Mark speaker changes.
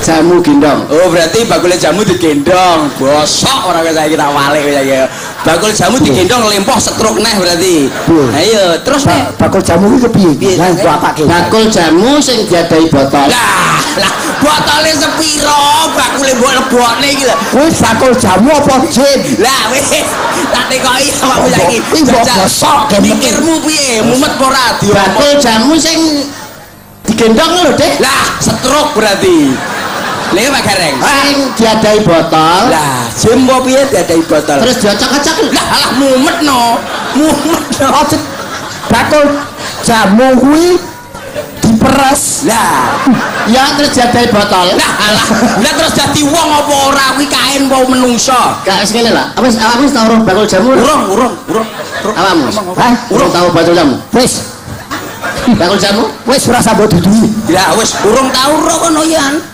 Speaker 1: jamu gendong.
Speaker 2: Oh berarti bakul jamu digendong, bosok orang saya kita wale ya. Bakul jamu digendong lempoh setruk neh berarti. Ayo terus nih.
Speaker 1: Bakul jamu itu piye? Nah, bakul jamu sing diadai botol.
Speaker 2: Lah botolnya sepiro, bakul lebok-lebokne iki lho.
Speaker 1: Kuwi bakul jamu apa jin?
Speaker 2: Lah wis tak tekoki awakmu saiki.
Speaker 1: Bosok
Speaker 2: mikirmu piye? Mumet ora di
Speaker 1: bakul jamu sing digendong lho, Dik.
Speaker 2: Lah setruk berarti. Lha Pak Gareng.
Speaker 1: Sing diadai botol.
Speaker 2: Lah, jembo piye diadai botol?
Speaker 1: Terus diocok-ocok.
Speaker 2: Lah alah mumet no.
Speaker 1: Bakul jamu kuwi diperes.
Speaker 2: Lah,
Speaker 1: ya terus diadai botol.
Speaker 2: lah alah. Lah terus dadi wong apa ora kuwi kain apa menungso?
Speaker 1: Gak sekali lah. Wis awakmu tau urung bakul jamu?
Speaker 2: Urung.
Speaker 1: Awakmu? Hah? Urung tau bakul jamu? Wis. Bakul jamu? Wis ora sambut dudu.
Speaker 2: Ya wis urung tau ro kono yan.